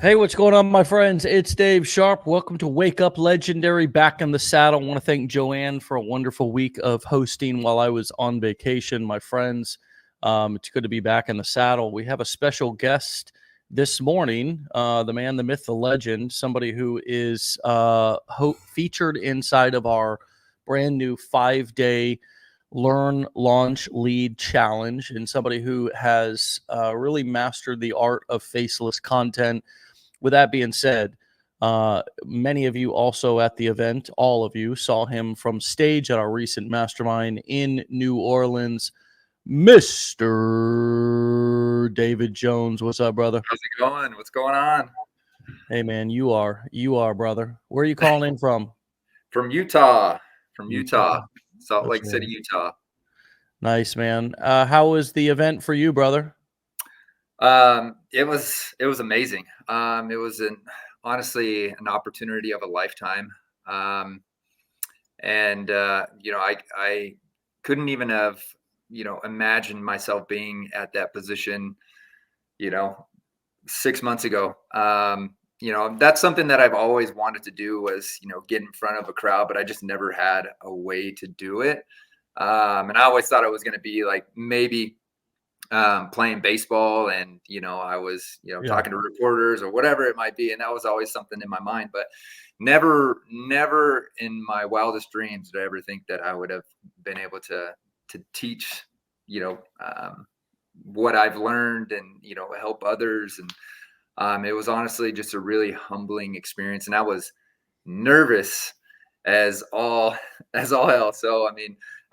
Hey, what's going on, my friends? It's Dave Sharpe. Welcome to Wake Up Legendary, back in the saddle. I want to thank Joanne for a wonderful week of hosting while I was on vacation, my friends. It's good to be back in the saddle. We have a special guest this morning, the man, the myth, the legend, somebody who is featured inside of our brand new 5-day Learn, Launch, Lead Challenge, and somebody who has really mastered the art of faceless content. With that being said, many of you also at the event, all of you saw him from stage at our recent mastermind in New Orleans. Mr. David Jones. What's up, brother? How's it going? What's going on? Hey, man, you are, brother. Where are you calling in from? From Utah. Utah. Salt That's Lake right. City, Utah. Nice, man. How was the event for you, brother? It was amazing. It was honestly an opportunity of a lifetime. And I couldn't even have, imagined myself being at that position, 6 months ago. That's something that I've always wanted to do was, get in front of a crowd, but I just never had a way to do it. And I always thought it was going to be like maybe playing baseball, and I was talking to reporters or whatever it might be, and that was always something in my mind. But never in my wildest dreams did I ever think that I would have been able to teach what I've learned and help others. And it was honestly just a really humbling experience, and I was nervous as all hell. So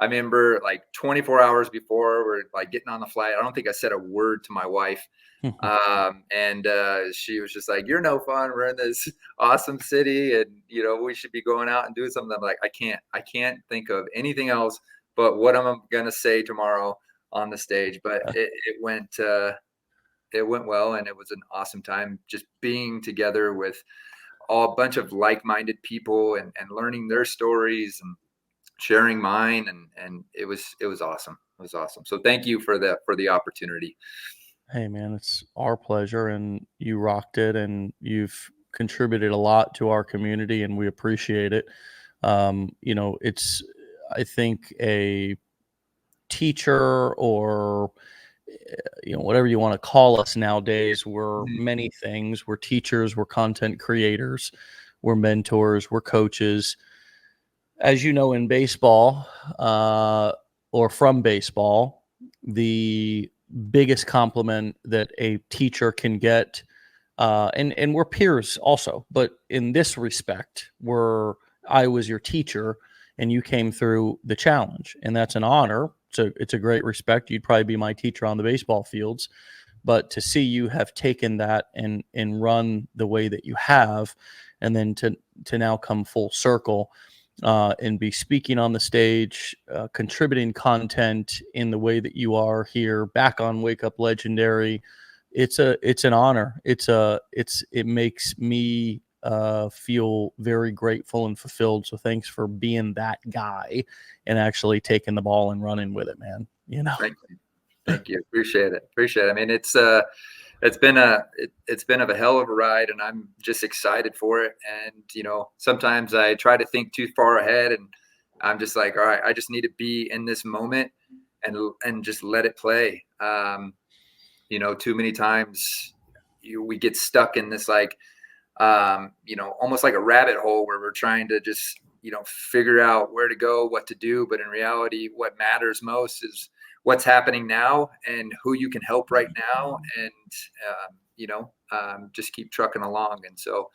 I remember like 24 hours before we're like getting on the flight, I don't think I said a word to my wife. And she was just like, "You're no fun. We're in this awesome city, and we should be going out and doing something." I'm like, I can't think of anything else but what I'm gonna say tomorrow on the stage. But it went well, and it was an awesome time just being together with a bunch of like-minded people, and learning their stories and sharing mine, and it was awesome. It was awesome. So thank you for the opportunity. Hey, man, it's our pleasure, and you rocked it, and you've contributed a lot to our community, and we appreciate it. It's, I think, a teacher or whatever you want to call us nowadays. We're many things. We're teachers, we're content creators, we're mentors, we're coaches. As you know, in baseball, or from baseball, the biggest compliment that a teacher can get, and we're peers also, but in this respect, I was your teacher and you came through the challenge, and that's an honor. So it's a great respect. You'd probably be my teacher on the baseball fields, but to see you have taken that and run the way that you have, and then to now come full circle, and be speaking on the stage, contributing content in the way that you are here, back on Wake Up Legendary. It's an honor. It makes me feel very grateful and fulfilled. So thanks for being that guy and actually taking the ball and running with it, man. Thank you. Appreciate it. I mean, it's been a hell of a ride, and I'm just excited for it. And sometimes I try to think too far ahead, and I'm just like, all right, I just need to be in this moment and just let it play. Too many times we get stuck in this almost like a rabbit hole where we're trying to just figure out where to go, what to do. But in reality, what matters most is what's happening now and who you can help right now, and just keep trucking along. And so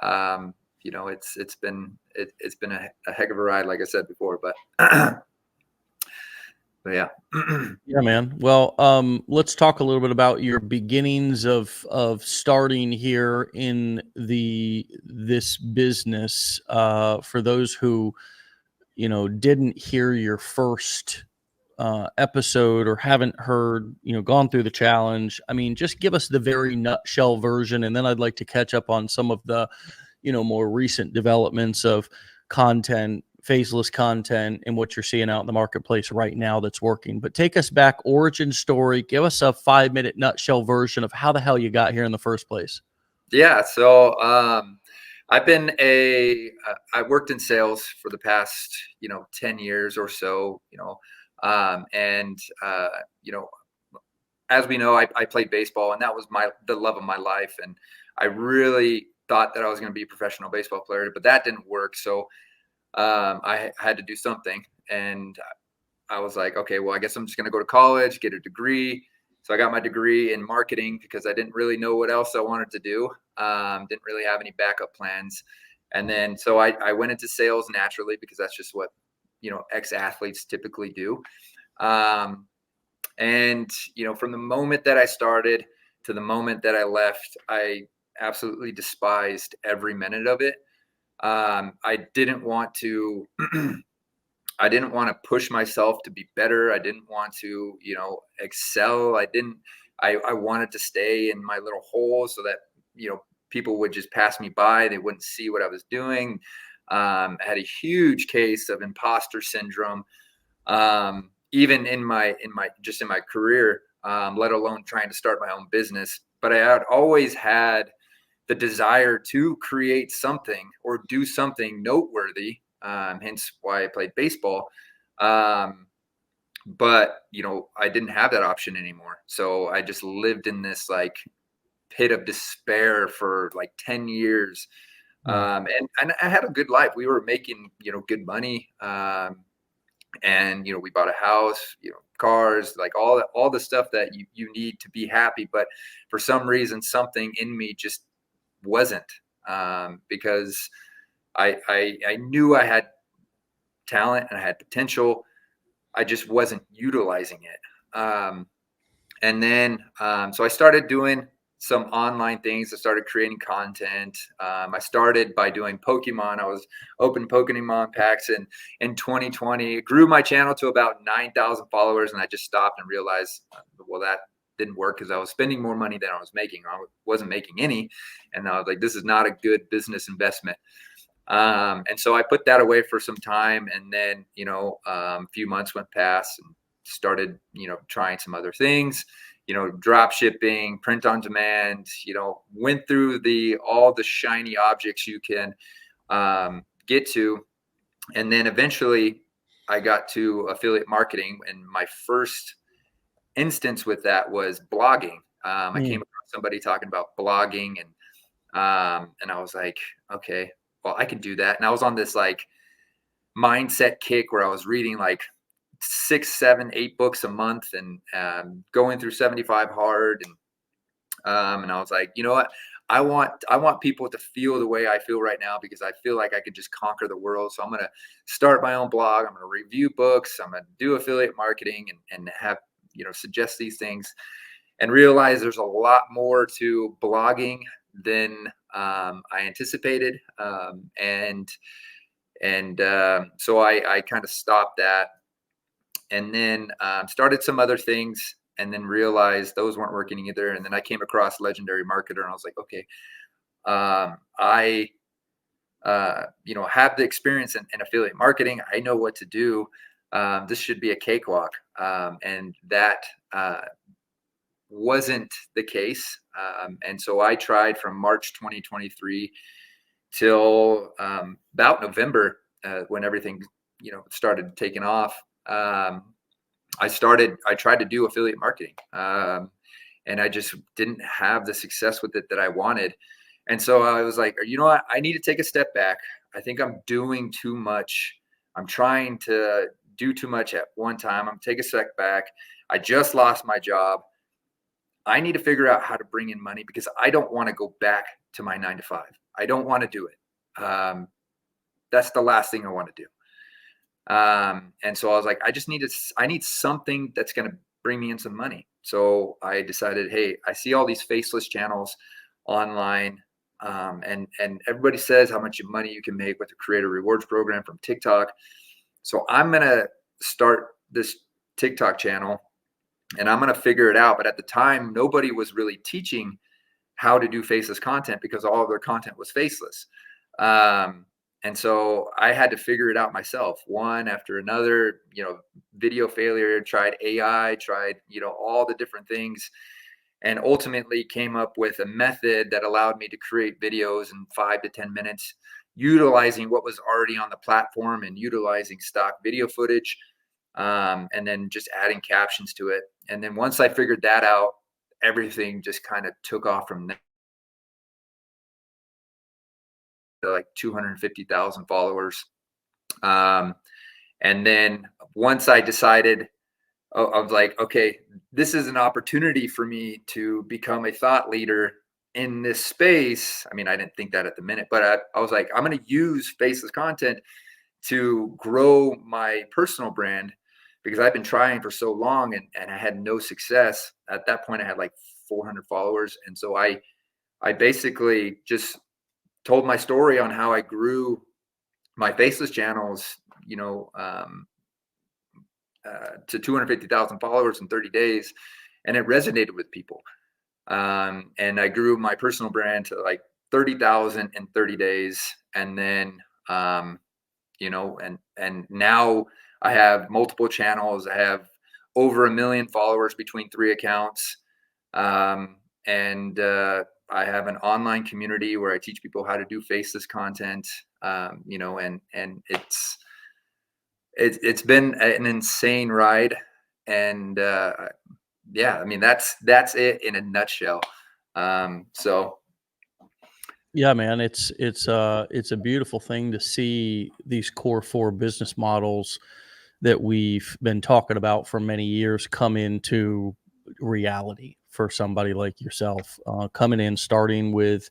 it's been a heck of a ride, like I said before, but yeah. Yeah, man. Well, let's talk a little bit about your beginnings of starting here in this business. For those who didn't hear your first episode or haven't heard, gone through the challenge. I mean, just give us the very nutshell version, and then I'd like to catch up on some of the, more recent developments of content, faceless content, and what you're seeing out in the marketplace right now that's working. But take us back, origin story. Give us a 5-minute nutshell version of how the hell you got here in the first place. Yeah. So I've been I worked in sales for the past, 10 years or so, and, you know, as we know, I played baseball, and that was the love of my life. And I really thought that I was going to be a professional baseball player, but that didn't work. So I had to do something. And I was like, okay, well, I guess I'm just going to go to college, get a degree. So I got my degree in marketing because I didn't really know what else I wanted to do. Didn't really have any backup plans. And then so I went into sales naturally because that's just what, ex-athletes typically do. Um, and, from the moment that I started to the moment that I left, I absolutely despised every minute of it. I didn't want to I didn't want to push myself to be better. I didn't want to, excel. I wanted to stay in my little hole so that, people would just pass me by. They wouldn't see what I was doing. I had a huge case of imposter syndrome, even in my career, let alone trying to start my own business. But I had always had the desire to create something or do something noteworthy. Hence why I played baseball. Um, but I didn't have that option anymore. So I just lived in this like pit of despair for like 10 years. Mm. And I had a good life. We were making, good money. And we bought a house, cars, like all the stuff that you need to be happy. But for some reason, something in me just wasn't, because I knew I had talent and I had potential. I just wasn't utilizing it. And then so I started doing some online things. I started creating content. I started by doing Pokemon. I was open Pokemon packs in 2020. It grew my channel to about 9,000 followers, and I just stopped and realized, well, that didn't work because I was spending more money than I was making. I wasn't making any, and I was like, this is not a good business investment. And so I put that away for some time, and then a few months went past and started trying some other things, drop shipping, print on demand, went through the all the shiny objects you can get to. And then eventually I got to affiliate marketing, and my first instance with that was blogging. I came Mm. across somebody talking about blogging, and I was like, okay, well, I can do that. And I was on this like mindset kick where I was reading like 6, 7, 8 books a month, and going through 75 hard. And I was like, you know what? I want people to feel the way I feel right now, because I feel like I could just conquer the world. So I'm gonna start my own blog. I'm gonna review books. I'm gonna do affiliate marketing, and have suggest these things, and realize there's a lot more to blogging than I anticipated. So I kind of stopped that, and then started some other things, and then realized those weren't working either. And then I came across Legendary Marketer, and I was like, okay, I have the experience in affiliate marketing. I know what to do. This should be a cakewalk. And that wasn't the case. And so I tried from March 2023 till about November, when everything started taking off. I tried to do affiliate marketing, and I just didn't have the success with it that I wanted. And so I was like, you know what? I need to take a step back. I think I'm doing too much. I'm trying to do too much at one time. I'm take a step back. I just lost my job. I need to figure out how to bring in money, because I don't want to go back to my 9 to 5. I don't want to do it. That's the last thing I want to do. And so I was like, I need something that's going to bring me in some money. So I decided, hey, I see all these faceless channels online. And everybody says how much money you can make with the creator rewards program from TikTok. So I'm going to start this TikTok channel, and I'm going to figure it out. But at the time, nobody was really teaching how to do faceless content, because all of their content was faceless. Um, and so I had to figure it out myself, one after another. Video failure, tried AI, tried all the different things, and ultimately came up with a method that allowed me to create videos in 5 to 10 minutes, utilizing what was already on the platform and utilizing stock video footage, and then just adding captions to it. And then once I figured that out, everything just kind of took off from there. Like 250,000 followers. Um, and then once I decided, I was like, okay, this is an opportunity for me to become a thought leader in this space. I mean, I didn't think that at the minute, but I was like, I'm going to use faceless content to grow my personal brand, because I've been trying for so long, and I had no success. At that point, I had like 400 followers. And so I basically just told my story on how I grew my faceless channels, to 250,000 followers in 30 days. And it resonated with people. And I grew my personal brand to like 30,000 in 30 days. And then, and now I have multiple channels. I have over 1 million followers between 3 accounts. And I have an online community where I teach people how to do faceless content. And it's been an insane ride. And yeah, I mean, that's it in a nutshell. So Yeah, man, it's a beautiful thing to see these core four business models that we've been talking about for many years come into reality for somebody like yourself. Coming in, starting with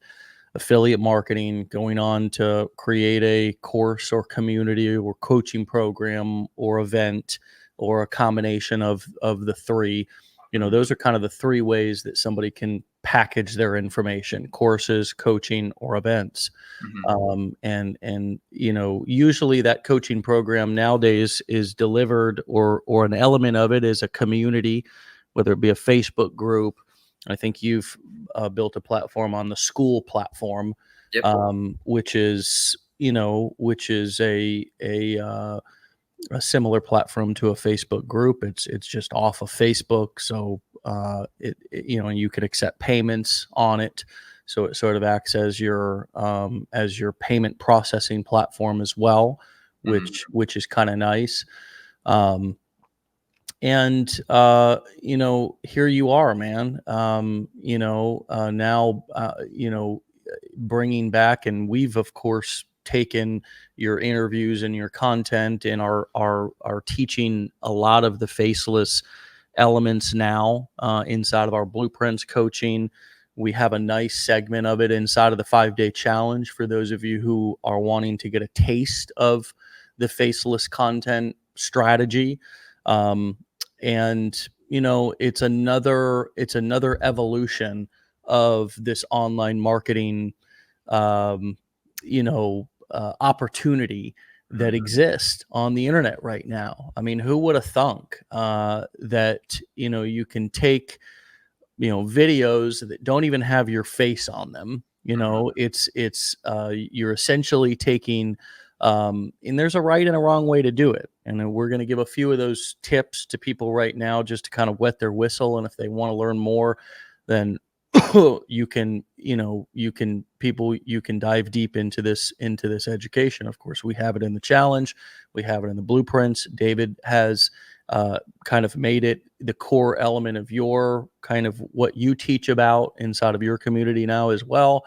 affiliate marketing, going on to create a course or community or coaching program or event, or a combination of the three. Those are kind of the three ways that somebody can package their information: courses, coaching, or events. mhm, And usually that coaching program nowadays is delivered, or an element of it is a community, whether it be a Facebook group. I think you've built a platform on the school platform, yep, which is a similar platform to a Facebook group. It's just off of Facebook, so and you can accept payments on it. So it sort of acts as your payment processing platform as well, mhm, which is kind of nice. Um, and here you are, man. Now bringing back, and we've of course taken your interviews and your content and are teaching a lot of the faceless elements now inside of our blueprints coaching. We have a nice segment of it inside of the 5-day challenge for those of you who are wanting to get a taste of the faceless content strategy. um, and it's another evolution of this online marketing opportunity that mhm, exists on the internet right now. I mean, who would have thunk that you can take videos that don't even have your face on them. mhm, You're essentially taking, and there's a right and a wrong way to do it, and then we're going to give a few of those tips to people right now just to kind of wet their whistle. And if they want to learn more, then you can dive deep into this education. Of course, we have it in the challenge, we have it in the blueprints. David has kind of made it the core element of your kind of what you teach about inside of your community now as well.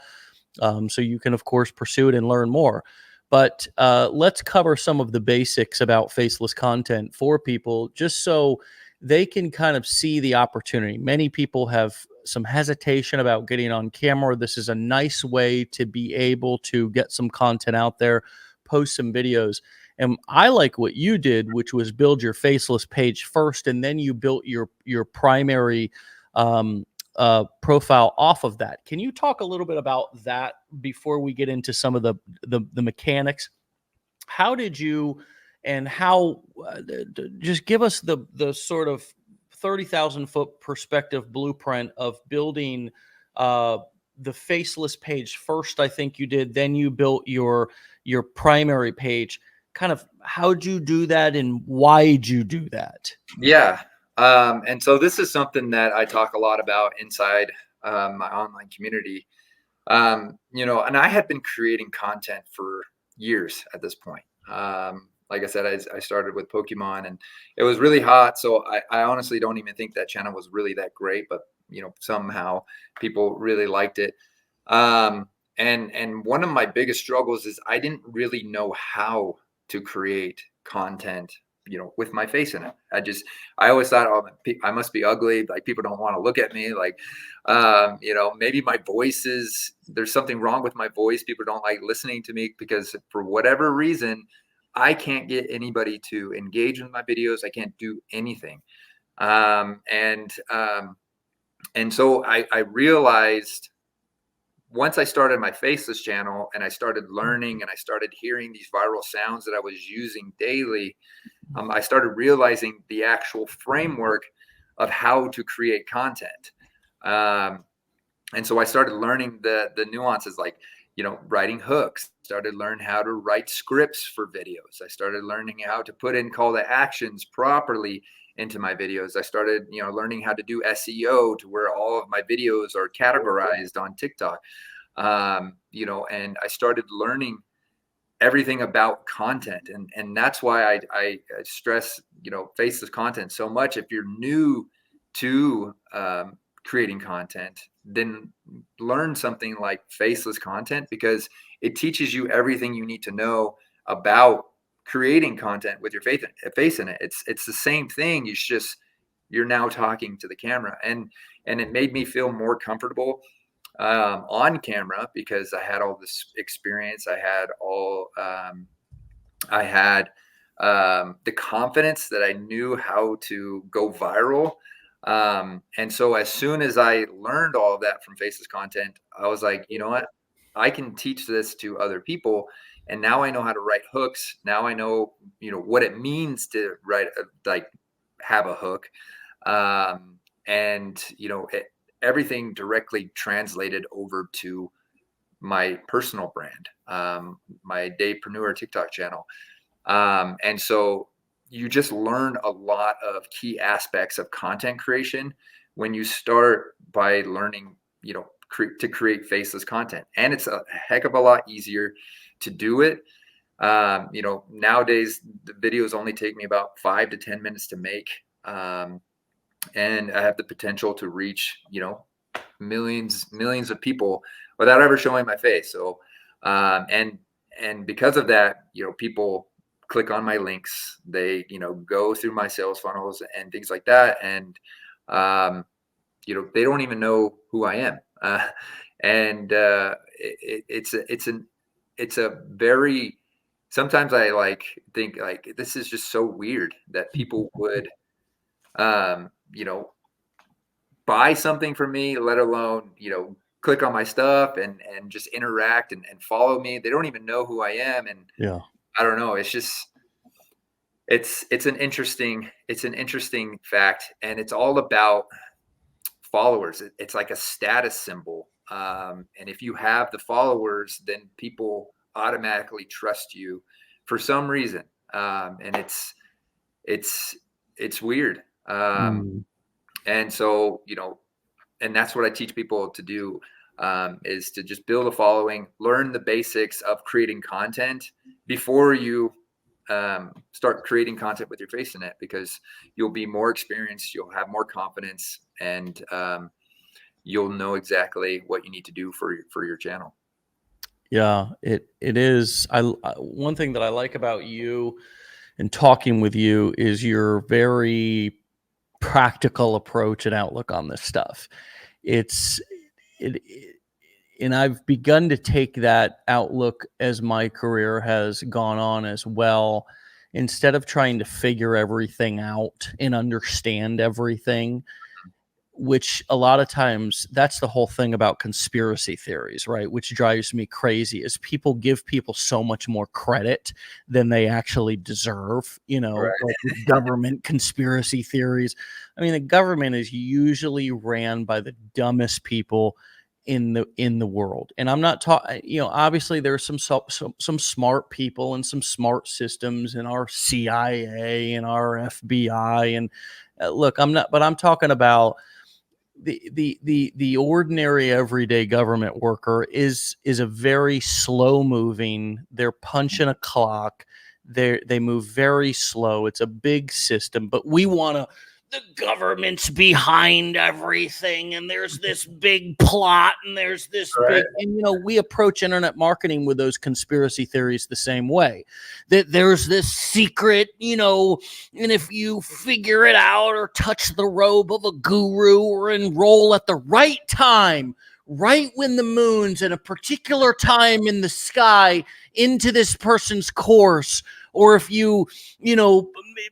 So you can, of course, pursue it and learn more. But let's cover some of the basics about faceless content for people, just so they can kind of see the opportunity. Many people have some hesitation about getting on camera. This is a nice way to be able to get some content out there, post some videos. And I like what you did, which was build your faceless page first, and then you built your primary profile off of that. Can you talk a little bit about that before we get into some of the mechanics? How did you, and how just give us the sort of 30,000-foot perspective blueprint of building uh, the faceless page first. I think you did. Then you built your primary page. Kind of how'd you do that, and why'd you do that? yeah. And so this is something that I talk a lot about inside my online community. And I had been creating content for years at this point. Like I said, I started with Pokemon and it was really hot. So I honestly don't even think that channel was really that great, but somehow people really liked it. And one of my biggest struggles is I didn't really know how to create content, with my face in it. I always thought, oh, I must be ugly. Like people don't want to look at me. Like, maybe my voice there's something wrong with my voice. People don't like listening to me because for whatever reason, I can't get anybody to engage with my videos. I can't do anything. And so I realized once I started my Faceless channel and I started learning and I started hearing these viral sounds that I was using daily, I started realizing the actual framework of how to create content. Um, and so I started learning the nuances, like, writing hooks, started learning how to write scripts for videos. I started learning how to put in call to actions properly into my videos. I started, learning how to do SEO to where all of my videos are categorized on TikTok. And I started learning everything about content. And that's why I stress, faceless content so much. If you're new to creating content, then learn something like faceless content, because it teaches you everything you need to know about creating content with your face in it. It's the same thing. You're now talking to the camera, and it made me feel more comfortable on camera because I had all this experience. I had the confidence that I knew how to go viral. And so as soon as I learned all of that from Faces content, I was like, you know what? I can teach this to other people. And now I know how to write hooks. Now I know, what it means to write, like have a hook. And, everything directly translated over to my personal brand, my Davepreneur TikTok channel. And so you just learn a lot of key aspects of content creation when you start by learning, to create faceless content. And it's a heck of a lot easier to do it. Nowadays the videos only take me about 5 to 10 minutes to make. And I have the potential to reach, millions of people without ever showing my face. So, and because of that, people click on my links, they, go through my sales funnels and things like that. And, they don't even know who I am. And it's a very, sometimes I think this is just so weird that people would, um, you know, buy something from me, let alone, click on my stuff and just interact and follow me. They don't even know who I am. And Yeah. I don't know. It's just, it's an interesting fact. And it's all about followers. It's like a status symbol. And if you have the followers, then people automatically trust you for some reason. And it's weird. Mm. And so, and that's what I teach people to do, is to just build a following, learn the basics of creating content before you start creating content with your face in it, because you'll be more experienced, you'll have more confidence, and you'll know exactly what you need to do for your channel. Yeah, it is. One thing that I like about you and talking with you is your very practical approach and outlook on this stuff. It's it and I've begun to take that outlook as my career has gone on as well. Instead of trying to figure everything out and understand everything, which a lot of times that's the whole thing about conspiracy theories, right? Which drives me crazy is people give people so much more credit than they actually deserve, Right. like with government conspiracy theories. I mean, the government is usually ran by the dumbest people in the world. And I'm not talking, obviously there's some smart people and some smart systems in our CIA and our FBI and look, I'm talking about the ordinary everyday government worker is a very slow moving. They're punching a clock. They move very slow. It's a big system, but we want to. The government's behind everything, and there's this big plot, and there's this Right. big, and we approach internet marketing with those conspiracy theories the same way. That there's this secret, and if you figure it out or touch the robe of a guru or enroll at the right time, right when the moon's in a particular time in the sky into this person's course, or if you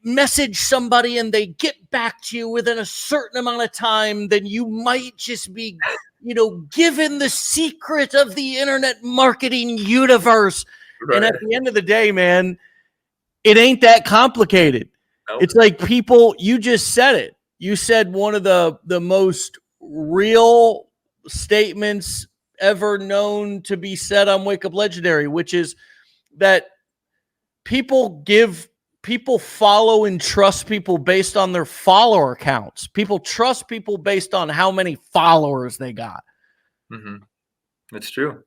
message somebody and they get back to you within a certain amount of time, then you might just be given the secret of the internet marketing universe. Right. And at the end of the day, man, it ain't that complicated. Nope. It's like people, you just said it. You said one of the most real statements ever known to be said on Wake Up Legendary, which is that people follow and trust people based on their follower counts. People trust people based on how many followers they got. Mm-hmm. That's true.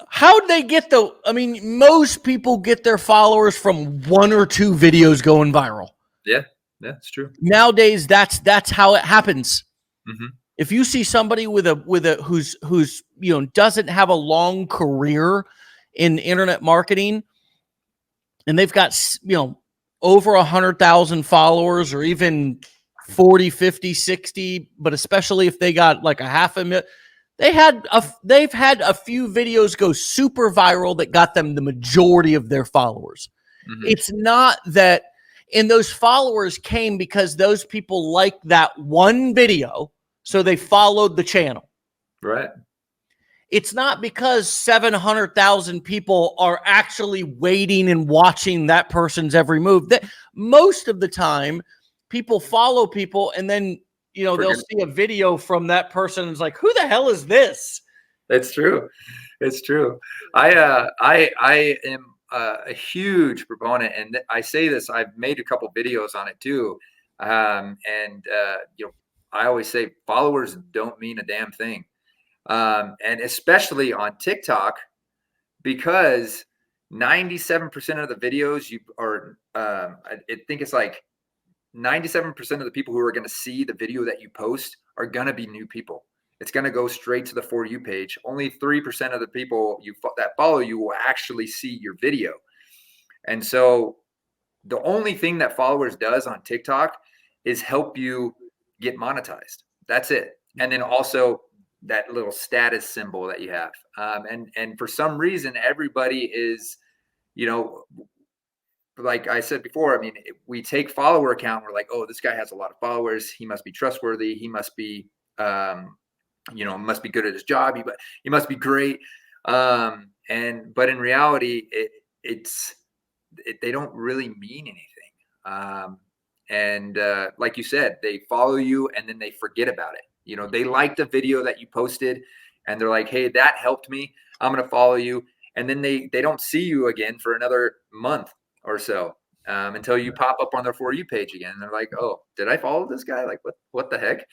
How'd they get most people get their followers from one or two videos going viral. Yeah, it's true. Nowadays, that's how it happens. Mm-hmm. If you see somebody who's doesn't have a long career in internet marketing, and they've got over 100,000 followers, or even 40, 50, 60, but especially if they got like a 500,000, they've had a few videos go super viral that got them the majority of their followers. Mm-hmm. It's not that, and those followers came because those people liked that one video, so they followed the channel. Right. It's not because 700,000 people are actually waiting and watching that person's every move. That most of the time, people follow people, and then they'll see a video from that person and it's like, who the hell is this? It's true. It's true. I am a huge proponent, and I say this, I've made a couple videos on it too. I always say followers don't mean a damn thing. And especially on TikTok, because 97% of the videos I think it's like 97% of the people who are going to see the video that you post are going to be new people. It's going to go straight to the For You page. Only 3% of the people that follow you will actually see your video. And so the only thing that followers does on TikTok is help you get monetized. That's it. And then also that little status symbol that you have. And for some reason, everybody is, like I said before, I mean, we take follower count. We're like, oh, this guy has a lot of followers. He must be trustworthy. He must be, must be good at his job. He must be great. But in reality, they don't really mean anything. Like you said, they follow you and then they forget about it. They liked a video that you posted and they're like, hey, that helped me. I'm going to follow you. And then they don't see you again for another month or so, until you pop up on their For You page again. And they're like, oh, did I follow this guy? Like, what the heck?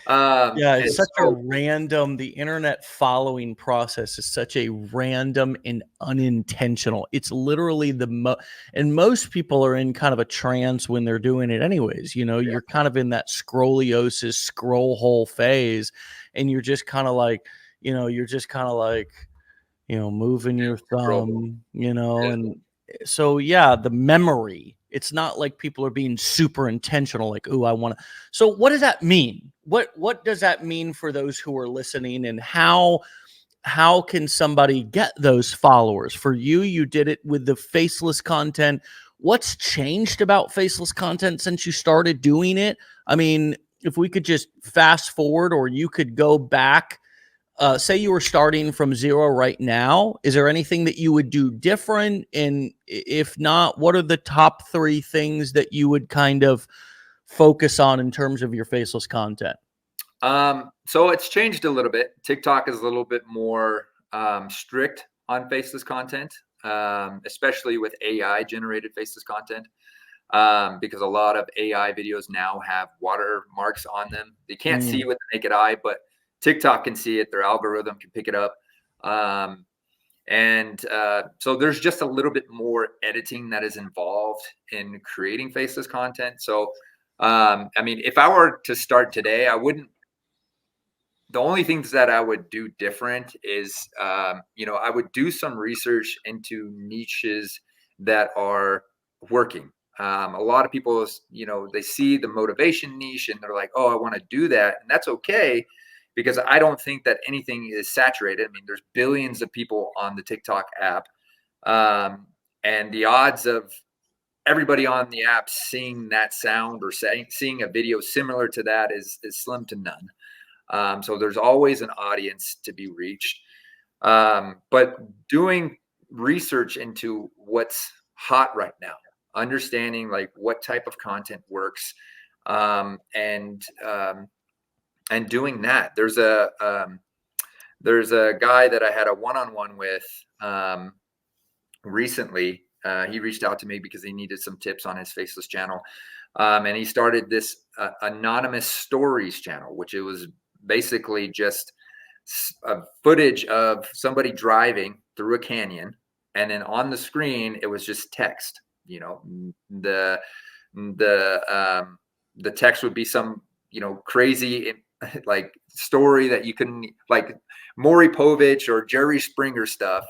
It's such a random, the internet following process is such a random and unintentional. It's literally and most people are in kind of a trance when they're doing it anyways. You're kind of in that scroliosis, scroll hole phase, and you're just kind of like, moving your thumb, and so, the memory, it's not like people are being super intentional, like, oh, I want to. So what does that mean? What does that mean for those who are listening, and how can somebody get those followers? For you did it with the Faceless content. What's changed about Faceless content since you started doing it? I mean, if we could just fast forward, or you could go back, say you were starting from zero right now, is there anything that you would do different? And if not, what are the top 3 things that you would kind of focus on in terms of your Faceless content? So it's changed a little bit. TikTok is a little bit more strict on Faceless content, especially with AI generated Faceless content. because a lot of AI videos now have watermarks on them. They can't see Mm. with the naked eye, but TikTok can see it. Their algorithm can pick it up. So there's just a little bit more editing that is involved in creating faceless content. So, I mean, if I were to start today, the only things that I would do different is, I would do some research into niches that are working. A lot of people, they see the motivation niche and they're like, oh, I want to do that. And that's okay, because I don't think that anything is saturated. I mean, there's billions of people on the TikTok app. And the odds of everybody on the app seeing that sound or seeing a video similar to that is slim to none. So there's always an audience to be reached. But doing research into what's hot right now, understanding like what type of content works, and doing that. There's a guy that I had a one-on-one with recently. He reached out to me because he needed some tips on his Faceless channel. And he started this anonymous stories channel, which it was basically just a footage of somebody driving through a canyon. And then on the screen, it was just text. The text would be some, crazy like story that you can, like Maury Povich or Jerry Springer stuff.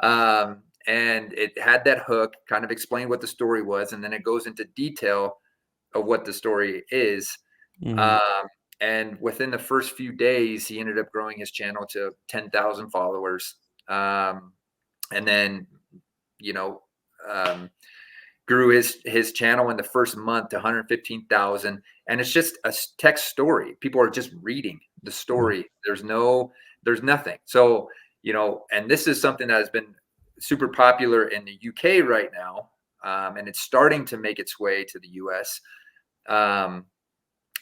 And it had that hook, kind of explained what the story was, and then it goes into detail of what the story is. Mm. And within the first few days, he ended up growing his channel to 10,000 followers. And then, grew his channel in the first month to 115,000. And it's just a text story. People are just reading the story. There's nothing. So, and this is something that has been super popular in the UK right now. And it's starting to make its way to the US.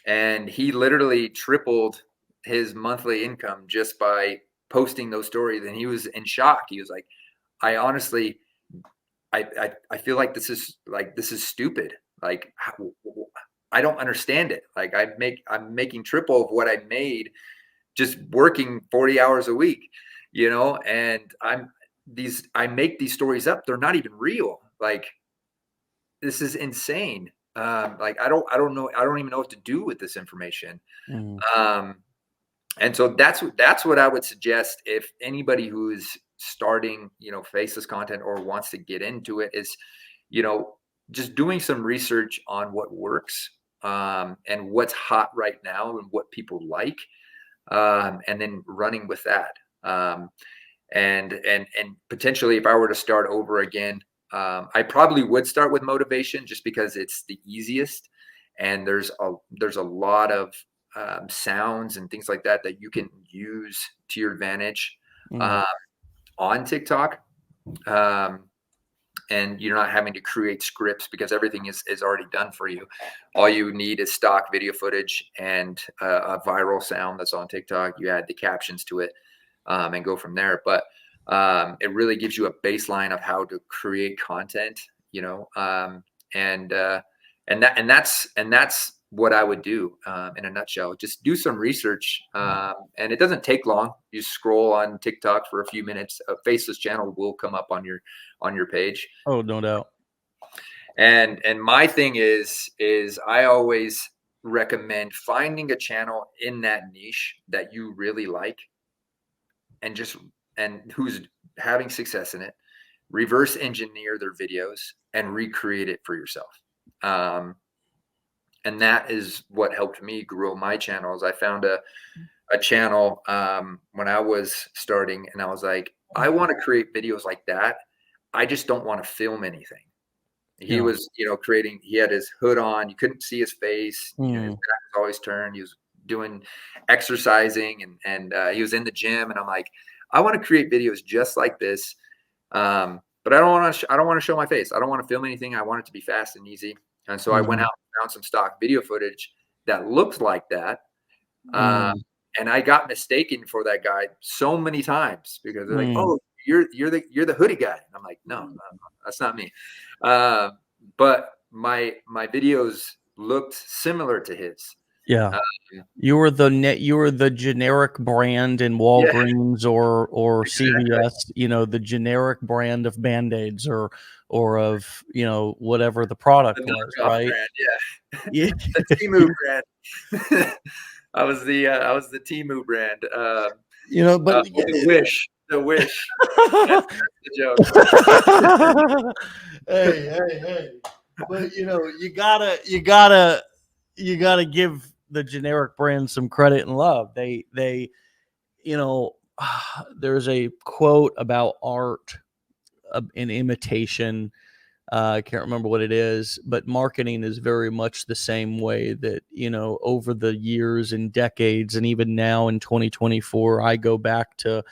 And he literally tripled his monthly income just by posting those stories. And he was in shock. He was like, I honestly, I feel like this is stupid. Like, I don't understand it. Like I'm making triple of what I made just working 40 hours a week, and I make these stories up. They're not even real. Like, this is insane. Like, I don't know. I don't even know what to do with this information. Mm. And so that's what I would suggest if anybody who is starting, faceless content or wants to get into it is, just doing some research on what works, and what's hot right now and what people like, and then running with that. And potentially, if I were to start over again, I probably would start with motivation just because it's the easiest, and there's a lot of sounds and things like that you can use to your advantage Mm. on TikTok. And you're not having to create scripts because everything is already done for you. All you need is stock video footage and a viral sound that's on TikTok. You add the captions to it, and go from there. But it really gives you a baseline of how to create content, and that's what I would do, in a nutshell. Just do some research, and it doesn't take long. You scroll on TikTok for a few minutes. A Faceless channel will come up on your page. Oh, no doubt. And my thing is I always recommend finding a channel in that niche that you really like, and who's having success in it. Reverse engineer their videos and recreate it for yourself. And that is what helped me grow my channels. I found a channel when I was starting, and I was like, I want to create videos like that. I just don't want to film anything. He Yeah. was, creating. He had his hood on. You couldn't see his face. His back Mm. was always turned. He was doing exercising, and he was in the gym. And I'm like, I want to create videos just like this, but I don't want to. I don't want to show my face. I don't want to film anything. I want it to be fast and easy. And so I went Mhm. out and found some stock video footage that looked like that. Uh, Mm. and I got mistaken for that guy so many times because they're like, Mm. "Oh, you're the hoodie guy." And I'm like, "No, no, no, that's not me." Uh, but my videos looked similar to his. Yeah. Um, You were the generic brand in yeah, Walgreens or exactly. CVS, the generic brand of Band-Aids or of, whatever the product The was, knockoff right? brand, yeah. Yeah. The Temu brand. I was the Temu brand. But The Wish, the Wish. That's the joke. hey. But you gotta give the generic brand some credit and love. They you know there's a quote about art and imitation. I can't remember what it is, but marketing is very much the same way that, over the years and decades, and even now in 2024, I go back to,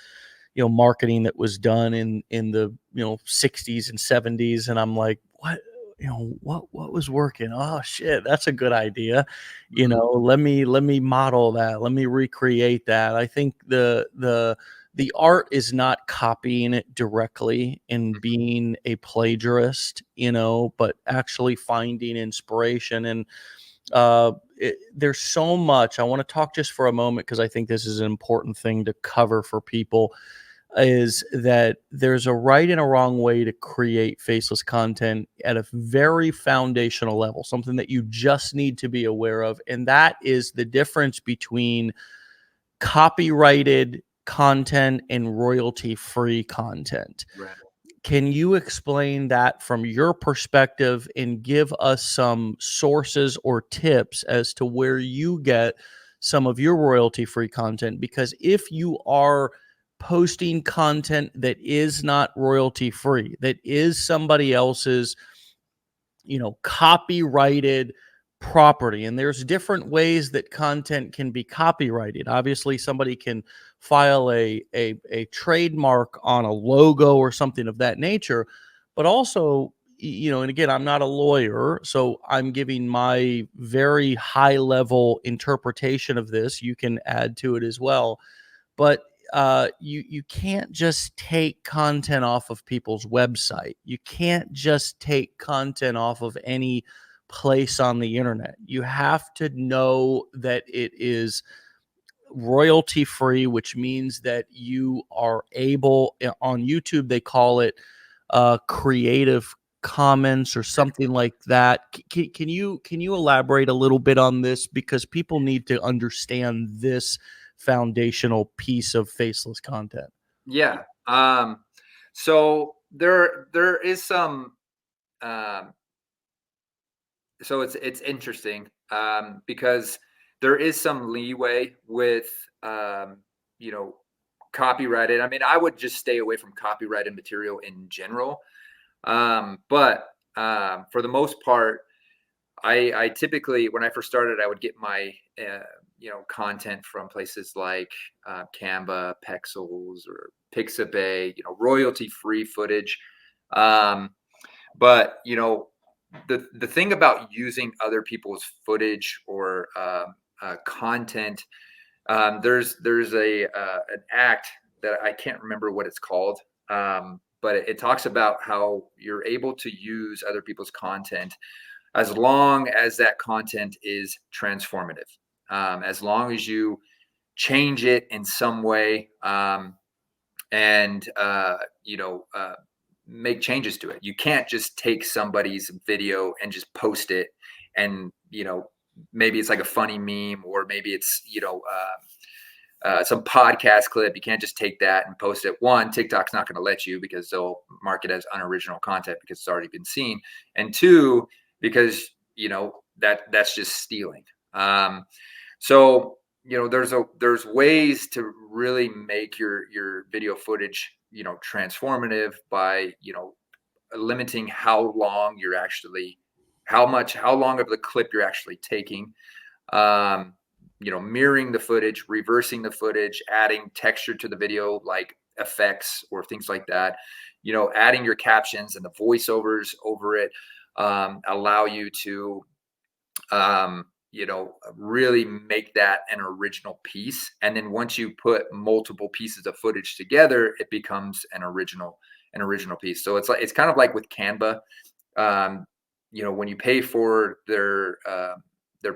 marketing that was done in the, 60s and 70s. And I'm like, what was working? Oh shit, that's a good idea. Mhm. Let me model that. Let me recreate that. I think the art is not copying it directly and being a plagiarist, but actually finding inspiration. And there's so much. I want to talk just for a moment because I think this is an important thing to cover for people, is that there's a right and a wrong way to create faceless content at a very foundational level, something that you just need to be aware of. And that is the difference between copyrighted content and royalty free content. Right. Can you explain that from your perspective and give us some sources or tips as to where you get some of your royalty free content? Because if you are posting content that is not royalty free, that is somebody else's, copyrighted property, and there's different ways that content can be copyrighted. Obviously, somebody can file a trademark on a logo or something of that nature, but also, and again, I'm not a lawyer, so I'm giving my very high level interpretation of this. You can add to it as well, but you can't just take content off of people's website. You can't just take content off of any place on the internet. You have to know that it is royalty free, which means that you are able, on YouTube they call it creative comments or something like that. Can you elaborate a little bit on this, because people need to understand this foundational piece of faceless content? Yeah. So there is some um so it's interesting because there is some leeway with um you know copyrighted. I mean, I would just stay away from copyrighted material in general. But for the most part, I typically, when I first started, I would get my content from places like Canva, Pexels, or Pixabay, royalty free footage. Um, but the thing about using other people's footage or content, there's an act that I can't remember what it's called, but it talks about how you're able to use other people's content as long as that content is transformative, as long as you change it in some way, and make changes to it. You can't just take somebody's video and just post it, and maybe it's like a funny meme, or maybe it's some podcast clip. You can't just take that and post it. One, TikTok's not going to let you because they'll mark it as unoriginal content because it's already been seen. And two, because that's just stealing. So there's ways to really make your video footage transformative by limiting how long you're actually how long of the clip you're actually taking, um, mirroring the footage, reversing the footage, adding texture to the video, like effects or things like that. Adding your captions and the voiceovers over it allow you to, really make that an original piece. And then once you put multiple pieces of footage together, it becomes an original piece. So it's kind of like with Canva. Um, when you pay for their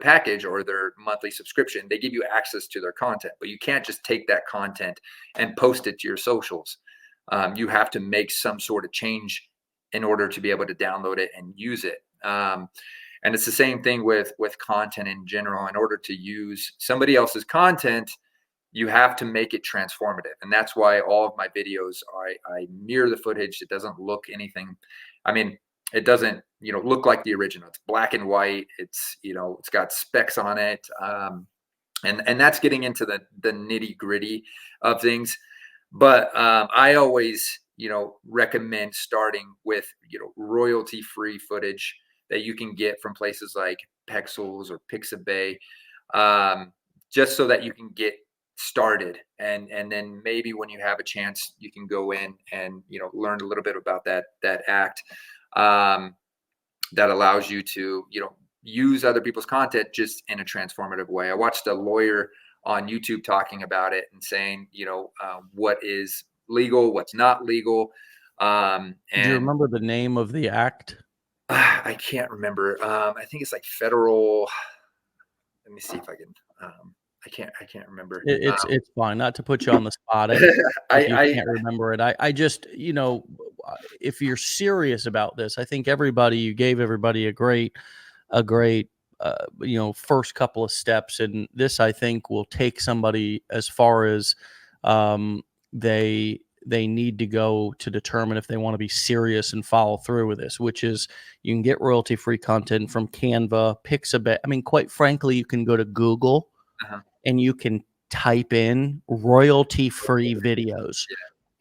package or their monthly subscription, they give you access to their content, but you can't just take that content and post it to your socials. You have to make some sort of change in order to be able to download it and use it. And it's the same thing with content in general. In order to use somebody else's content, you have to make it transformative. And that's why all of my videos, I mirror the footage. It doesn't look anything. I mean, it doesn't, look like the original. It's black and white. It's, it's got specs on it. And that's getting into the nitty gritty of things. But I always, recommend starting with, royalty free footage that you can get from places like Pexels or Pixabay, just so that you can get started. And then maybe when you have a chance, you can go in and, learn a little bit about that act that allows you to, use other people's content just in a transformative way. I watched a lawyer on YouTube talking about it and saying, what is legal, what's not legal. Do you And remember the name of the act? I can't remember. I think it's like federal. Let me see if I can. I can't remember. It's fine, not to put you on the spot if you I can't remember it. I just, if you're serious about this, I think you gave everybody a great, first couple of steps. And this, I think, will take somebody as far as they need to go to determine if they want to be serious and follow through with this, which is you can get royalty-free content from Canva, Pixabay. I mean, quite frankly, you can go to Google uh-huh. and you can type in royalty-free videos,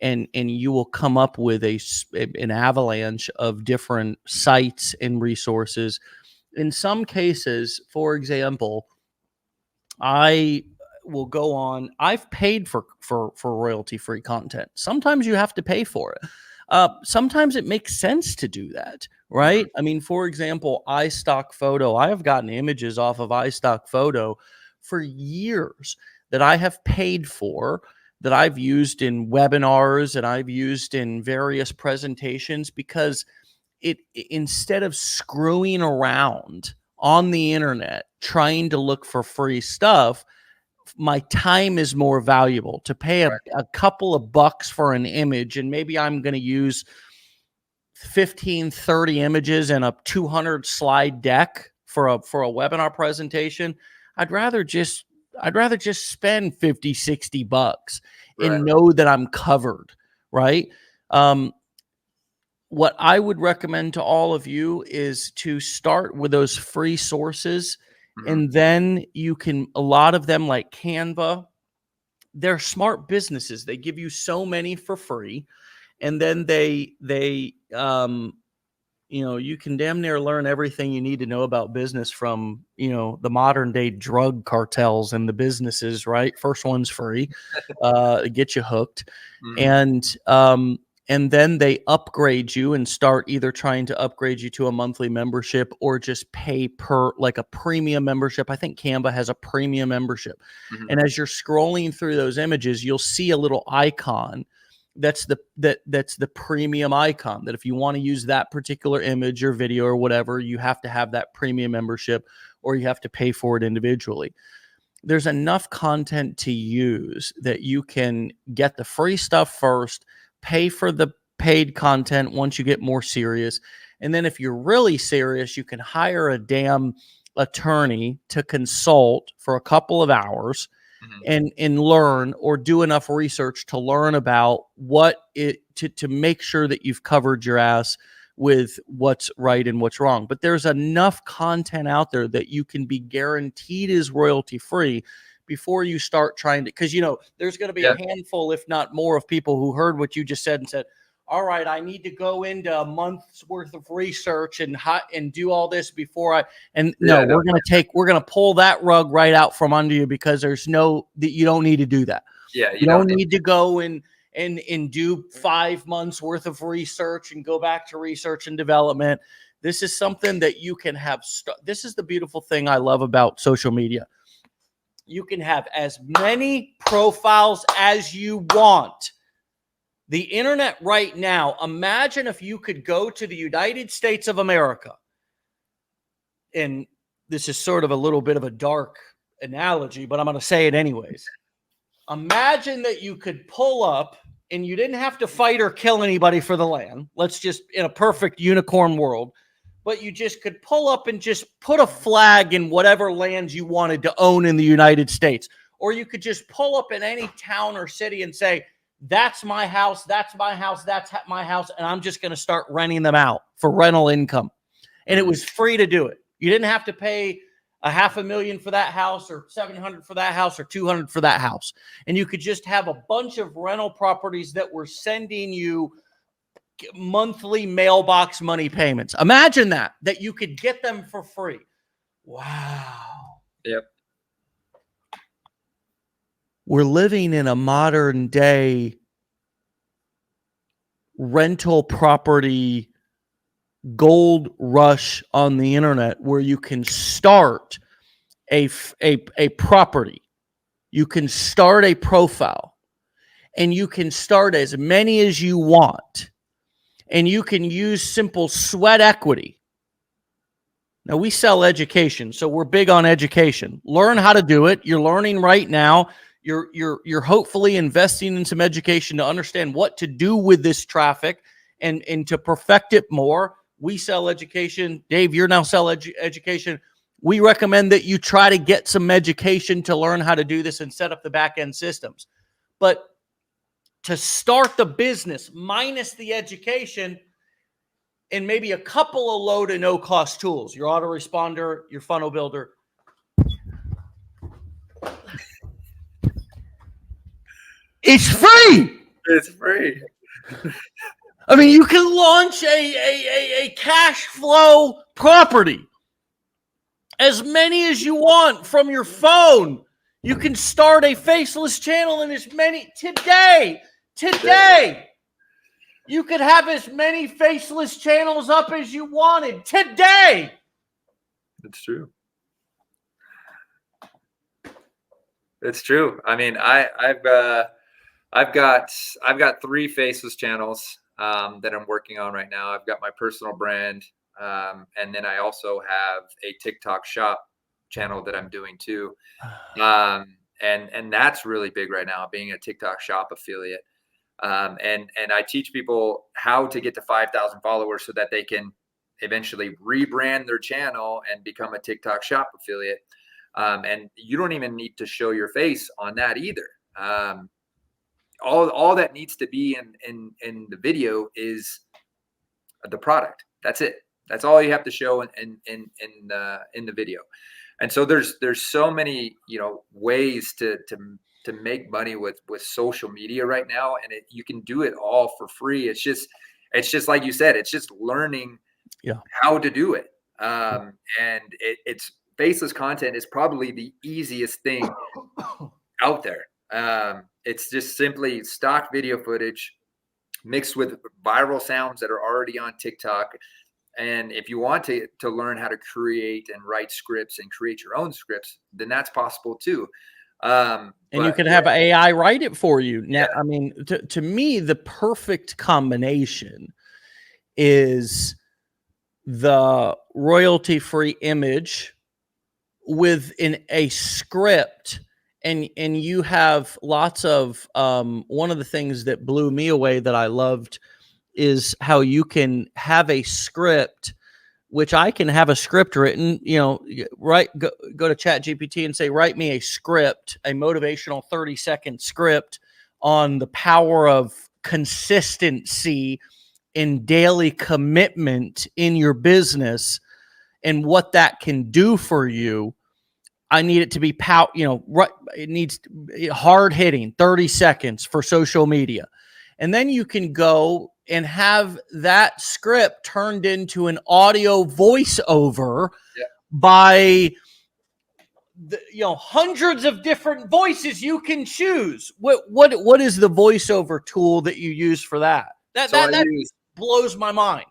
and you will come up with an avalanche of different sites and resources. In some cases, for example, I will go on. I've paid for royalty-free content. Sometimes you have to pay for it. Sometimes it makes sense to do that, right? I mean, for example, iStock Photo. I have gotten images off of iStock Photo for years that I have paid for, that I've used in webinars and I've used in various presentations, because instead of screwing around on the internet trying to look for free stuff, my time is more valuable to pay a couple of bucks for an image, and maybe I'm going to use 15, 30 images and a 200 slide deck for a webinar presentation. I'd rather just spend 50, 60 bucks and know that I'm covered, right? What I would recommend to all of you is to start with those free sources. And then you can, a lot of them like Canva, they're smart businesses. They give you so many for free. And then you can damn near learn everything you need to know about business from, the modern day drug cartels and the businesses, right? First one's free, get you hooked. And then they upgrade you and start either trying to upgrade you to a monthly membership or just pay per, like a premium membership. I think Canva has a premium membership. And as you're scrolling through those images, you'll see a little icon that's the premium icon, that if you want to use that particular image or video or whatever, you have to have that premium membership or you have to pay for it individually. There's enough content to use that you can get the free stuff first, pay for the paid content once you get more serious. And then if you're really serious, you can hire a damn attorney to consult for a couple of hours and learn, or do enough research to learn about to make sure that you've covered your ass with what's right and what's wrong. But there's enough content out there that you can be guaranteed is royalty free before you start trying to, because there's going to be a handful, if not more, of people who heard what you just said and said, all right, I need to go into a month's worth of research and do all this before we're going to pull that rug right out from under you, because you don't need to do that. You don't need to go and do 5 months worth of research and go back to research and development. This is something that you can have. This is the beautiful thing I love about social media. You can have as many profiles as you want. The internet right now, imagine if you could go to the United States of America and this is sort of a little bit of a dark analogy, but I'm going to say it anyways. Imagine that you could pull up and you didn't have to fight or kill anybody for the land. Let's just, in a perfect unicorn world, but you just could pull up and just put a flag in whatever lands you wanted to own in the United States. Or you could just pull up in any town or city and say, that's my house, that's my house, that's my house, and I'm just going to start renting them out for rental income. And it was free to do it. You didn't have to pay $500,000 for that house, or $700 for that house, or $200 for that house. And you could just have a bunch of rental properties that were sending you monthly mailbox money payments. Imagine that you could get them for free. Wow. Yep. We're living in a modern day rental property gold rush on the internet, where you can start a property, you can start a profile, and you can start as many as you want, and you can use simple sweat equity. Now, we sell education, so we're big on education. Learn how to do it. You're learning right now. You're hopefully investing in some education to understand what to do with this traffic and to perfect it more. We sell education. Dave, you're now sell education. We recommend that you try to get some education to learn how to do this and set up the back end systems. But to start the business, minus the education, and maybe a couple of low to no cost tools, your autoresponder, your funnel builder. It's free. It's free. I mean, you can launch a cash flow property, as many as you want from your phone. You can start a Faceless channel in as many today. You could have as many Faceless channels up as you wanted today. It's true. It's true. I mean, I've got 3 Faceless channels that I'm working on right now. I've got my personal brand, and then I also have a TikTok shop channel that I'm doing too. And that's really big right now, being a TikTok shop affiliate. And I teach people how to get to 5,000 followers so that they can eventually rebrand their channel and become a TikTok shop affiliate. And you don't even need to show your face on that either. All that needs to be in the video is the product. That's it. That's all you have to show in the video. And so there's so many, ways to make money with social media right now, and you can do it all for free. It's just like you said, it's just learning how to do it. And it's Faceless content is probably the easiest thing out there. It's just simply stock video footage mixed with viral sounds that are already on TikTok. And if you want to learn how to create and write scripts and create your own scripts, then that's possible too. And you can have AI write it for you. Now, I mean, to me, the perfect combination is the royalty-free image with a script. And you have lots of, one of the things that blew me away that I loved is how you can have a script, which I can have a script written, go to ChatGPT and say, write me a script, a motivational 30-second script on the power of consistency and daily commitment in your business and what that can do for you. I need it to be it needs hard hitting, 30 seconds for social media. And then you can go and have that script turned into an audio voiceover by hundreds of different voices you can choose. What is the voiceover tool that you use for that? That blows my mind.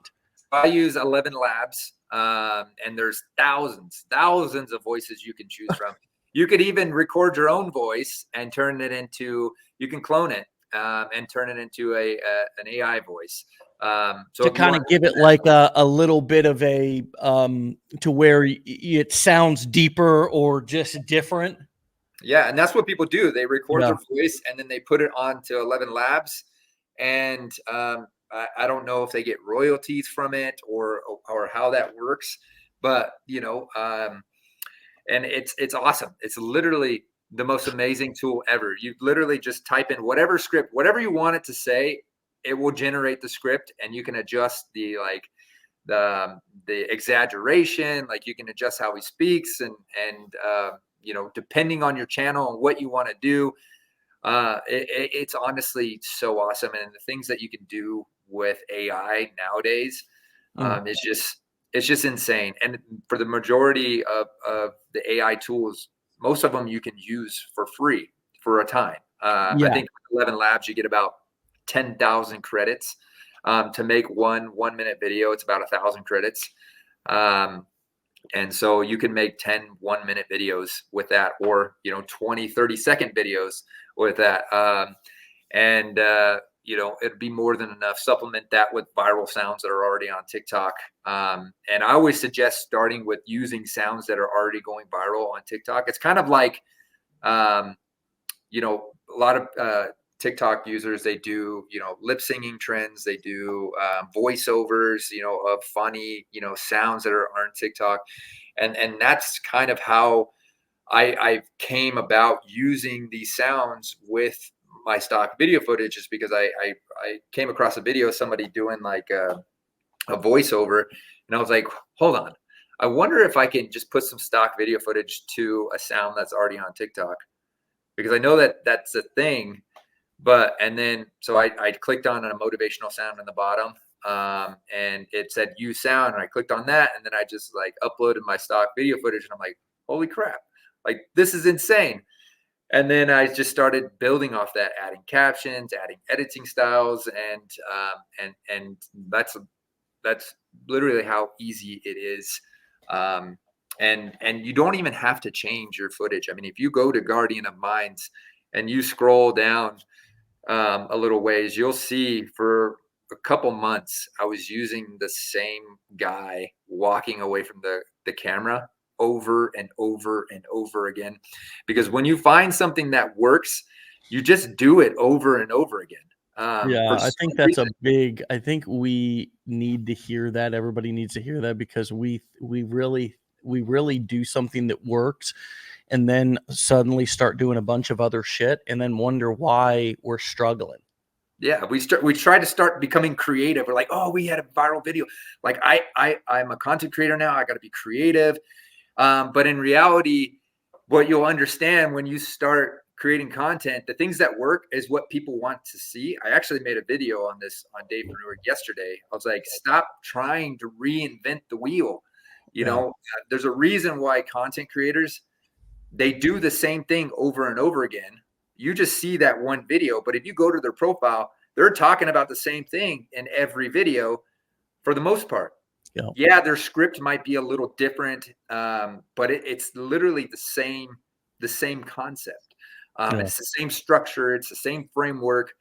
I use 11 Labs, and there's thousands of voices you can choose from. You could even record your own voice and turn it into, you can clone it and turn it into an AI voice. So To if you kind want of give it like a little bit of a to where it sounds deeper or just different. yeah, and that's what people do. They record Yeah. their voice and then they put it onto 11 Labs, and I don't know if they get royalties from it or how that works, but and it's awesome. It's literally the most amazing tool ever. You literally just type in whatever script, whatever you want it to say, it will generate the script, and you can adjust the exaggeration. Like you can adjust how he speaks, and depending on your channel and what you want to do, it's honestly so awesome. And the things that you can do with AI nowadays, Mm. it's just insane. And for the majority of the AI tools, most of them you can use for free for a time. I Yeah. think with 11 Labs, you get about 10,000 credits to make one minute video. It's about 1,000 credits. Um, and so you can make 10 1 minute videos with that, or 20 30-second videos with that. It'd be more than enough. Supplement that with viral sounds that are already on TikTok. And I always suggest starting with using sounds that are already going viral on TikTok. It's kind of like a lot of TikTok users, they do, lip singing trends. They do voiceovers, of funny, sounds that are on TikTok. And that's kind of how I came about using these sounds with my stock video footage, is because I came across a video of somebody doing like a voiceover, and I was like, hold on, I wonder if I can just put some stock video footage to a sound that's already on TikTok, because I know that that's a thing. And then so I clicked on a motivational sound in the bottom, and it said use sound, and I clicked on that, and then I just like uploaded my stock video footage, and I'm like, holy crap, like this is insane. And then I just started building off that, adding captions, adding editing styles, and that's literally how easy it is. And you don't even have to change your footage. I mean, if you go to Guardian of Minds and you scroll down a little ways, you'll see for a couple months I was using the same guy walking away from the camera over and over and over again, because when you find something that works, you just do it over and over again. For Yeah, I some think that's a reason, big I think we need to hear that. Everybody needs to hear that because we really do something that works and then suddenly start doing a bunch of other shit and then wonder why we're struggling. yeah, we try to start becoming creative. We're like, oh, we had a viral video. Like I'm a content creator now. I got to be creative. But in reality, what you'll understand when you start creating content, the things that work is what people want to see. I actually made a video on this on Davepreneur yesterday. I was like, stop trying to reinvent the wheel. Yeah. There's a reason why content creators, they do the same thing over and over again. You just see that one video, but if you go to their profile, they're talking about the same thing in every video for the most part. Yeah. Yeah, their script might be a little different, but it's literally the same concept. Yeah. It's the same structure. It's the same framework.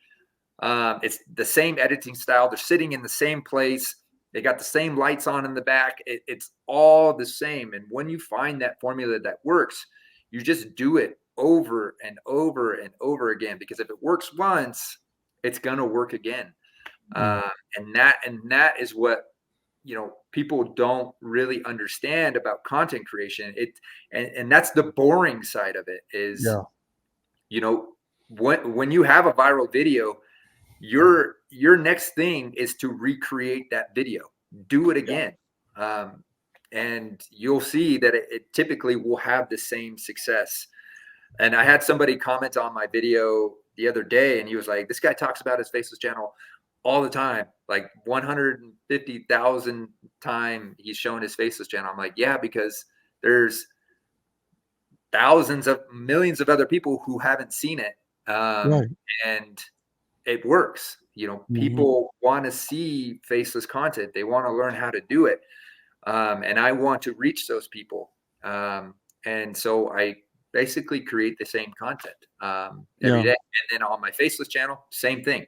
It's the same editing style. They're sitting in the same place. They got the same lights on in the back. It's all the same. And when you find that formula that works, you just do it over and over and over again. Because if it works once, it's gonna work again. Mm. And that is what people don't really understand about content creation. And that's the boring side of it. Is Yeah. you know when you have a viral video, your next thing is to recreate that video, do it Yeah. again, and you'll see that it typically will have the same success. And I had somebody comment on my video the other day, and he was like, this guy talks about his Faceless channel all the time, like 150,000 time he's showing his Faceless channel. I'm like, yeah, because there's thousands of millions of other people who haven't seen it. Right. And it works. Mhm. People want to see faceless content. They want to learn how to do it. And I want to reach those people. And so I basically create the same content every Yeah. day. And then on my Faceless channel, same thing.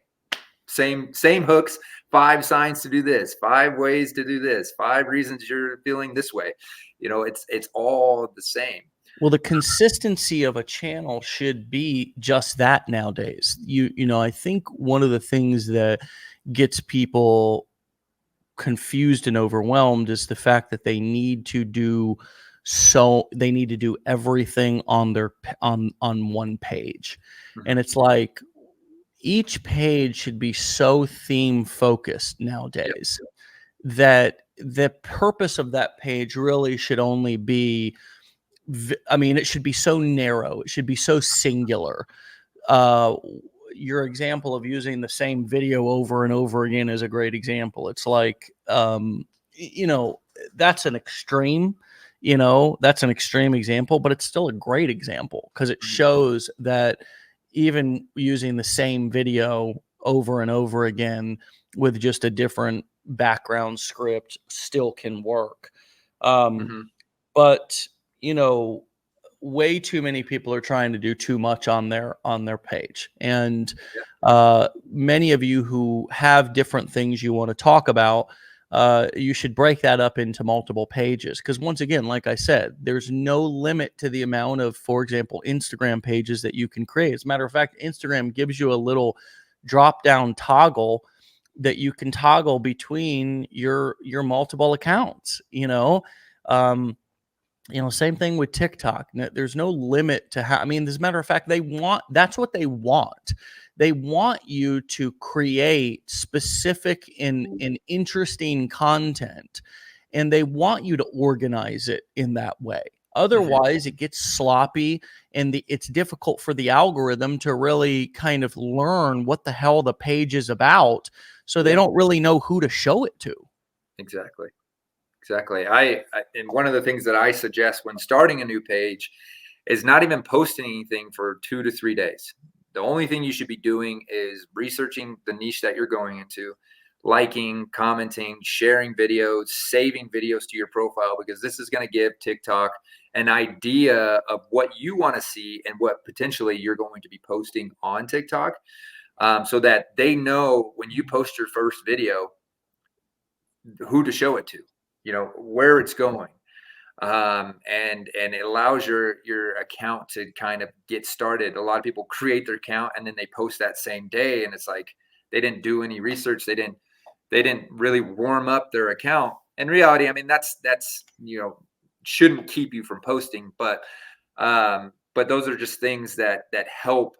same hooks, 5 signs to do this, 5 ways to do this, 5 reasons you're feeling this way. It's all the same. Well, the consistency of a channel should be just that nowadays. I think one of the things that gets people confused and overwhelmed is the fact that they need to do everything on on one page. And it's like each page should be so theme focused nowadays that the purpose of that page really should only be, it should be so narrow. It should be so singular. Uh, your example of using the same video over and over again is a great example. It's like, that's an extreme, that's an extreme example, but it's still a great example because it shows that even using the same video over and over again with just a different background script still can work. But, way too many people are trying to do too much on their page. And many of you who have different things you want to talk about, you should break that up into multiple pages. Because once again, like I said, there's no limit to the amount of, for example, Instagram pages that you can create. As a matter of fact, Instagram gives you a little drop down toggle that you can toggle between your multiple accounts. Same thing with TikTok. There's no limit to how, as a matter of fact, that's what they want. They want you to create specific and interesting content, and they want you to organize it in that way. Otherwise, it gets sloppy, and it's difficult for the algorithm to really kind of learn what the hell the page is about. So they don't really know who to show it to. Exactly. And one of the things that I suggest when starting a new page is not even posting anything for 2 to 3 days. The only thing you should be doing is researching the niche that you're going into, liking, commenting, sharing videos, saving videos to your profile, because this is going to give TikTok an idea of what you want to see and what potentially you're going to be posting on TikTok, so that they know when you post your first video who to show it to, where it's going. And it allows your account to kind of get started. A lot of people create their account and then they post that same day, and it's like they didn't do any research. They didn't really warm up their account. In reality, that's shouldn't keep you from posting, but those are just things that help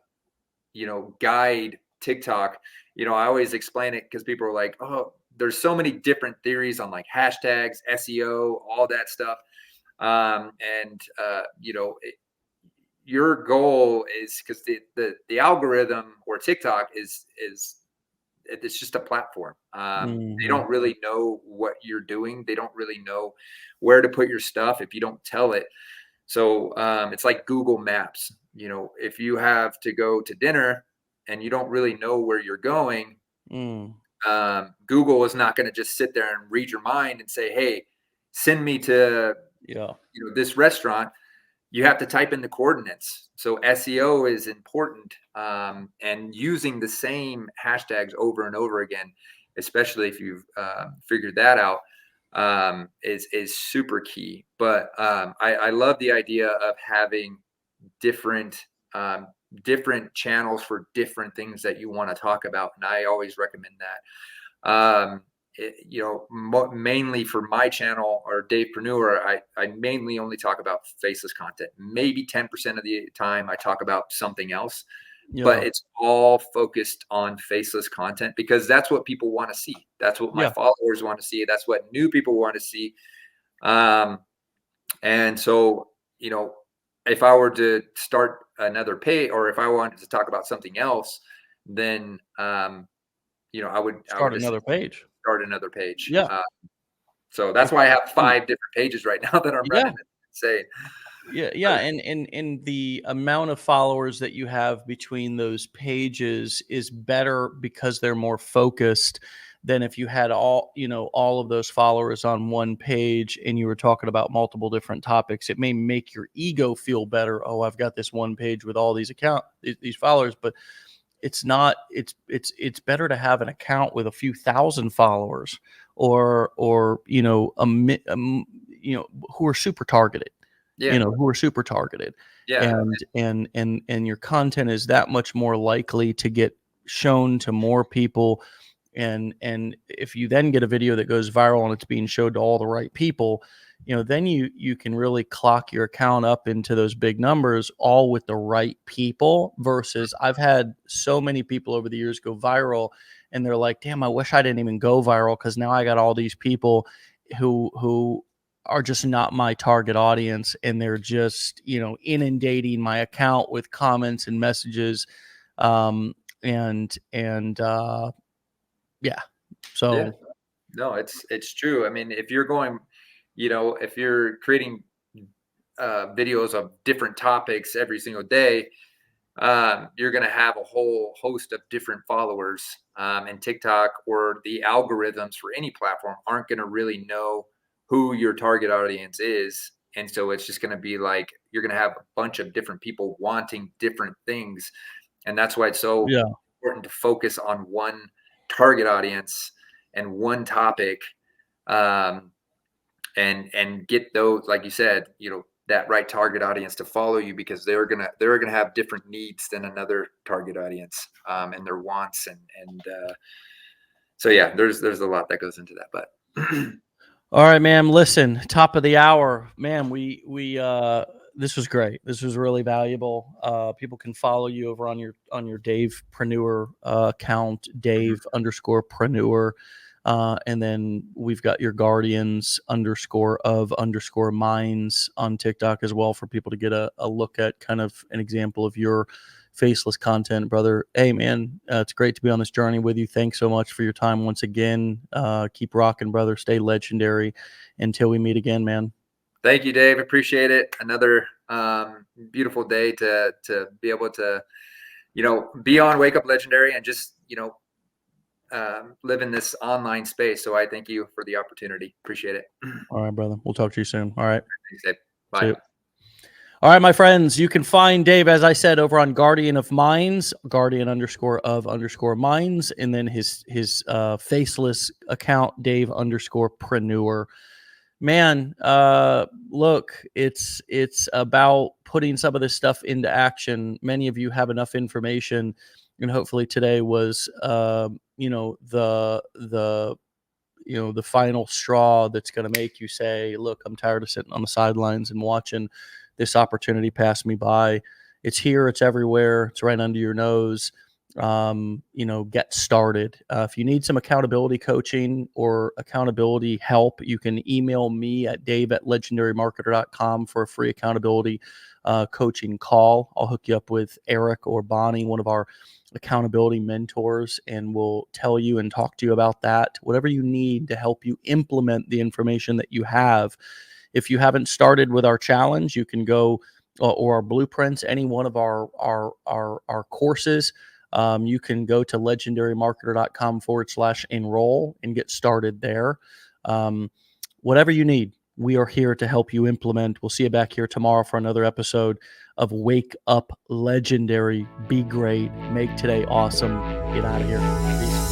guide TikTok. I always explain it because people are like, oh, there's so many different theories on like hashtags, SEO, all that stuff. Your goal is, because the algorithm or TikTok is it's just a platform. They don't really know what you're doing. They don't really know where to put your stuff if you don't tell it. So it's like Google Maps. If you have to go to dinner and you don't really know where you're going, Google is not going to just sit there and read your mind and say, hey, send me to this restaurant. You have to type in the coordinates. So SEO is important, and using the same hashtags over and over again, especially if you've figured that out, is super key. But I love the idea of having different channels for different things that you want to talk about, and I always recommend that. Mainly for my channel or Davepreneur, I mainly only talk about faceless content. Maybe 10% of the time I talk about something else, but it's all focused on faceless content because that's what people want to see. That's what my followers want to see. That's what new people want to see. And so, if I were to start another page, or if I wanted to talk about something else, then, I would start another page. Yeah. So that's why I have 5 different pages right now that I'm running. Insane. Yeah. And the amount of followers that you have between those pages is better because they're more focused than if you had all of those followers on one page and you were talking about multiple different topics. It may make your ego feel better. Oh, I've got this one page with all these followers, but it's better to have an account with a few thousand followers, or who are super targeted, Yeah. who are super targeted, Yeah. and your content is that much more likely to get shown to more people. And if you then get a video that goes viral and it's being showed to all the right people, then you can really clock your account up into those big numbers, all with the right people. Versus I've had so many people over the years go viral, and they're like, damn, I wish I didn't even go viral, because now I got all these people who are just not my target audience, and they're just inundating my account with comments and messages. And yeah. Yeah. So No, it's true. I mean, if you're going, if you're creating videos of different topics every single day, you're going to have a whole host of different followers. And TikTok or the algorithms for any platform aren't going to really know who your target audience is. And so it's just going to be like you're going to have a bunch of different people wanting different things. And that's why it's so yeah. important to focus on one target audience and one topic, um, and get those, like you said, that right target audience to follow you, because they're gonna have different needs than another target audience, and their wants, and so yeah, there's a lot that goes into that, but All right, ma'am. Listen, top of the hour, man. We this was great. This was really valuable. People can follow you over on your Dave Preneur account, Dave underscore Preneur. And then we've got your Guardians underscore of underscore minds on TikTok as well, for people to get a look at kind of an example of your Faceless content, brother. Hey, man, it's great to be on this journey with you. Thanks so much for your time once again. Keep rocking, brother. Stay legendary until we meet again, man. thank you, Dave. Appreciate it. Another beautiful day to be able to be on Wake Up Legendary and just live in this online space. So I thank you for the opportunity. Appreciate it. All right, brother. We'll talk to you soon. All right. Thanks, Dave. See Bye. you. All right, my friends, you can find Dave, as I said, over on Guardian of Minds, Guardian underscore of underscore minds, and then his Faceless account, Dave underscore Preneur. Man, look, it's about putting some of this stuff into action. Many of you have enough information, and hopefully today was, the final straw that's going to make you say, look, I'm tired of sitting on the sidelines and watching this opportunity pass me by. It's here, it's everywhere, it's right under your nose. Get started. If you need some accountability coaching or accountability help, you can email me at dave@legendarymarketer.com for a free accountability coaching call. I'll hook you up with Eric or Bonnie, one of our accountability mentors, and we'll tell you and talk to you about that. Whatever you need to help you implement the information that you have. If you haven't started with our challenge, you can go or our blueprints, any one of our courses. You can go to legendarymarketer.com/enroll and get started there. Whatever you need, we are here to help you implement. We'll see you back here tomorrow for another episode of Wake Up Legendary. Be great. Make today awesome. Get out of here. Peace.